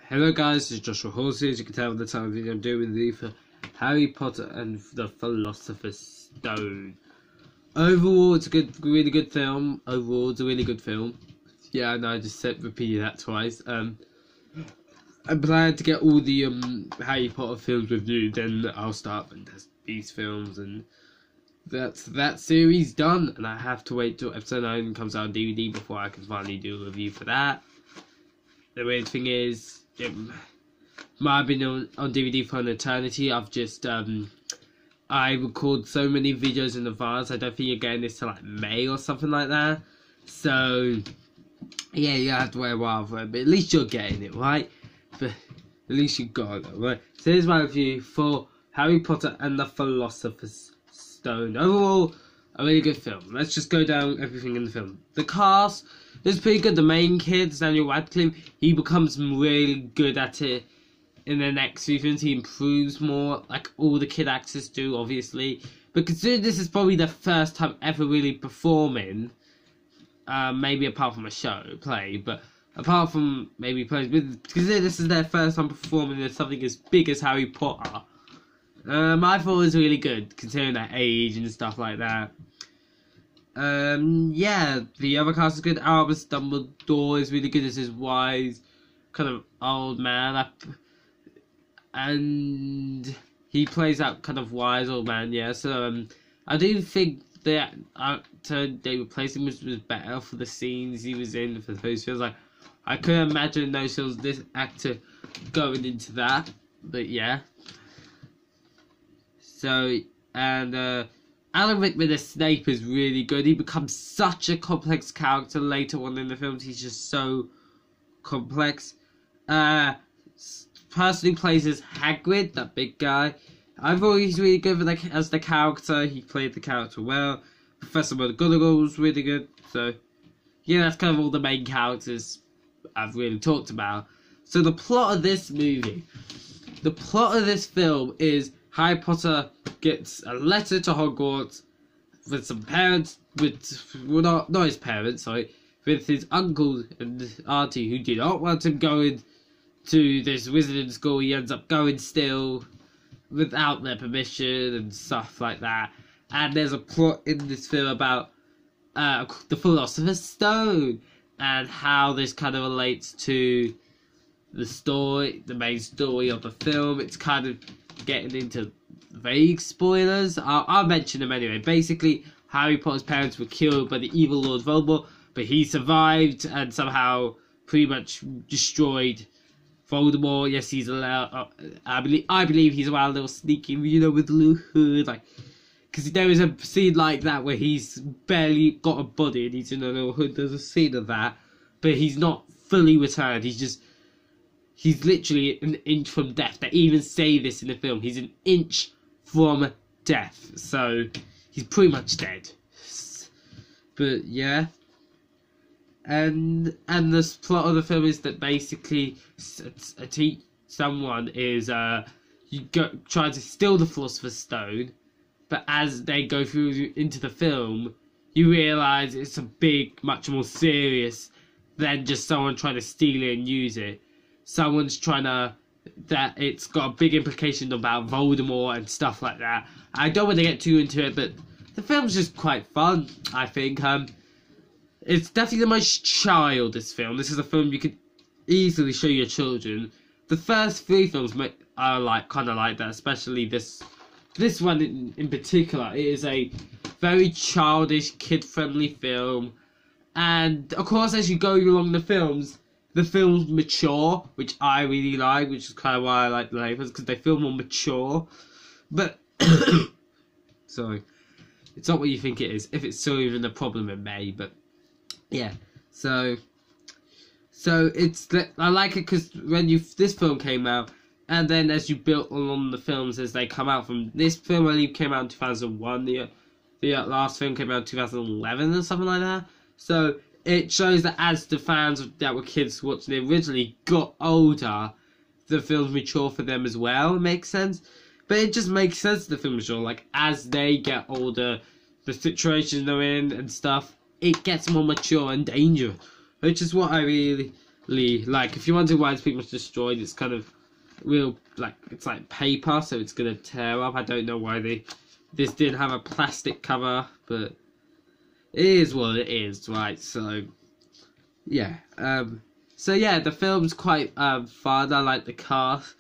Hello guys, this is Joshua Horsey. As you can tell by the time of the video, I'm doing the for Harry Potter and the Philosopher's Stone. Overall, it's a really good film. Overall, it's a really good film. Yeah, I know, I just repeated that twice. I'm glad to get all the Harry Potter films reviewed, then I'll start these films, and that's that series done. And I have to wait till episode 9 comes out on DVD before I can finally do a review for that. The weird thing is, it might have been on DVD for an eternity. I've just, I record so many videos in advance, I don't think you're getting this till like May or something like that. So, yeah, you have to wait a while for it, but at least you're getting it, right? But at least you got it, right? So here's my review for Harry Potter and the Philosopher's Stone. Overall, a really good film. Let's just go down everything in the film. The cast is pretty good. The main kid, Daniel Radcliffe, he becomes really good at it in the next few films. He improves more, like all the kid actors do, obviously. But considering this is probably the first time ever really performing, maybe apart from a play, but apart from maybe plays, considering this is their first time performing in something as big as Harry Potter, I thought it was really good, considering their age and stuff like that. Yeah, the other cast is good. Albus Dumbledore is really good as his wise, kind of old man. And he plays that kind of wise old man, yeah. So, I do think the actor they replaced him was better for the scenes he was in for those films. Like, I couldn't imagine those films, this actor going into that, but yeah. So, and, Alan Rickman as Snape is really good. He becomes such a complex character later on in the films. He's just so complex. Person who plays as Hagrid, that big guy, I thought he's really good as the character. He played the character well. Professor McGonagall was really good. So, yeah, that's kind of all the main characters I've really talked about. So the plot of this movie, the plot of this film is Harry Potter gets a letter to Hogwarts with some parents, not his parents, sorry, with his uncle and auntie who did not want him going to this wizarding school. He ends up going still without their permission and stuff like that. And there's a plot in this film about the Philosopher's Stone and how this kind of relates to the story, the main story of the film. It's kind of getting into vague spoilers. I'll mention them anyway. Basically, Harry Potter's parents were killed by the evil Lord Voldemort, but he survived and somehow pretty much destroyed Voldemort. Yes, he's allowed. I believe he's allowed a little sneaking, with the little hood, like, because there is a scene like that where he's barely got a body and he's in a little hood. There's a scene of that, but he's not fully returned. He's literally an inch from death. They even say this in the film. He's an inch from death. So, he's pretty much dead. But, yeah. And the plot of the film is that basically someone is trying to steal the Philosopher's Stone. But as they go through into the film, you realise it's much more serious than just someone trying to steal it and use it. Someone's that it's got a big implication about Voldemort and stuff like that. I don't want to get too into it, but the film's just quite fun, I think. It's definitely the most childish film. This is a film you could easily show your children. The first 3 films are kind of like that, especially this one in particular. It is a very childish, kid-friendly film. And, of course, as you go along the films mature, which I really like, which is kind of why I like the latest, because they feel more mature. But, sorry, it's not what you think it is, if it's still even a problem in May, but, yeah. So I like it because when this film came out, and then as you built along the films as they come out from this film, I believe came out in 2001, the last film came out in 2011 or something like that. So it shows that as the fans that were kids watching it originally got older, the films mature for them as well. It makes sense. But it just makes sense the film mature. Like, as they get older, the situation they're in and stuff, it gets more mature and dangerous. Which is what I really like, if you wonder why it's pretty much destroyed, it's kind of real, like, it's like paper, so it's gonna tear up. I don't know why this didn't have a plastic cover, but it is what it is, right? So yeah, the film's quite fun. I like the cast.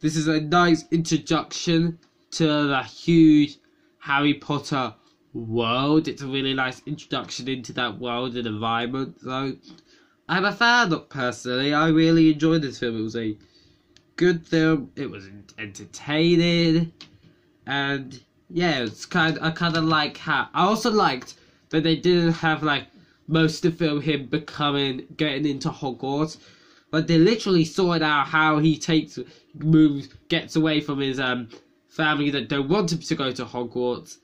This is a nice introduction to the huge Harry Potter world. It's a really nice introduction into that world and environment. So I'm a fan of, personally. I really enjoyed this film. It was a good film. It was entertaining, and yeah, it's I kind of like how I also liked that they didn't have like most of the film him getting into Hogwarts. Like, they literally sorted out how he gets away from his family that don't want him to go to Hogwarts,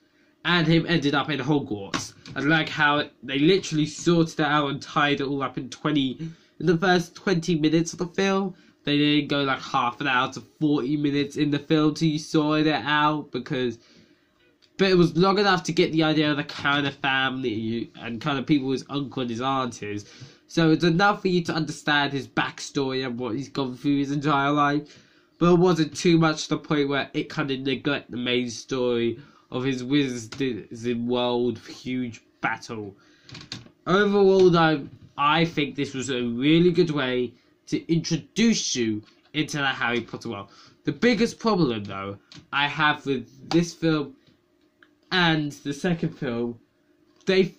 and him ended up in Hogwarts. And like how they literally sorted it out and tied it all up in the first 20 minutes of the film. They didn't go like half an hour to 40 minutes in the film till you sorted it out, but it was long enough to get the idea of the kind of family and kind of people his uncle and his aunt is. So it's enough for you to understand his backstory and what he's gone through his entire life. But it wasn't too much to the point where it kind of neglected the main story of his Wizarding World huge battle. Overall, though, I think this was a really good way to introduce you into the Harry Potter world. The biggest problem, though, I have with this film and the second film, they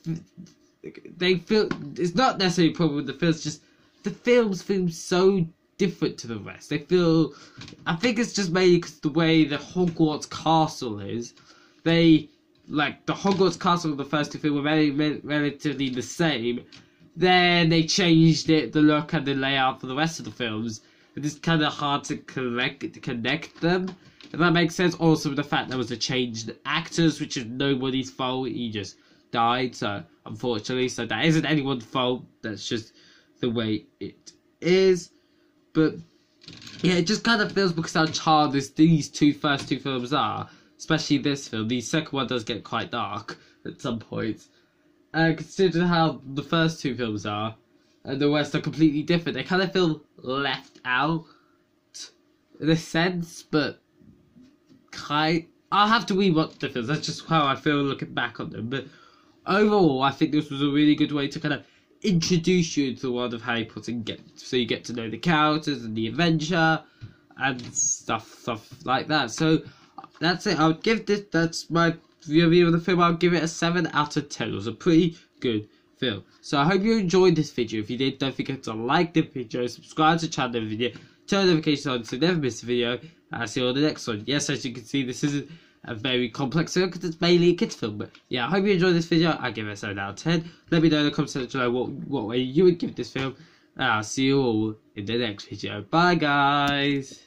feel it's not necessarily a problem with the films, just the films feel so different to the rest. I think it's just mainly because the way the Hogwarts castle is. The Hogwarts castle of the first two films were very relatively the same. Then they changed the look and the layout for the rest of the films. And it's kind of hard to connect them, if that makes sense. Also, the fact there was a change in actors, which is nobody's fault. He just died, so unfortunately, so that isn't anyone's fault. That's just the way it is. But yeah, it just kind of feels, because how childish these first two films are, especially this film. The second one does get quite dark at some points. Considering how the first two films are, and the rest are completely different, they kind of feel left out in a sense. But I'll have to rewatch the films. That's just how I feel looking back on them. But overall, I think this was a really good way to kind of introduce you to the world of Harry Potter and so you get to know the characters and the adventure and stuff like that. So that's it. That's my review of the film. I'll give it a 7 out of 10. It was a pretty good film. So I hope you enjoyed this video. If you did, don't forget to like the video, subscribe to the channel, video, turn notifications on so you never miss a video. I'll see you on the next one. Yes, as you can see, this isn't a very complex film because it's mainly a kids film. But yeah, I hope you enjoyed this video. I give it a 7 out of 10. Let me know in the comment section below what way you would give this film. And I'll see you all in the next video. Bye, guys.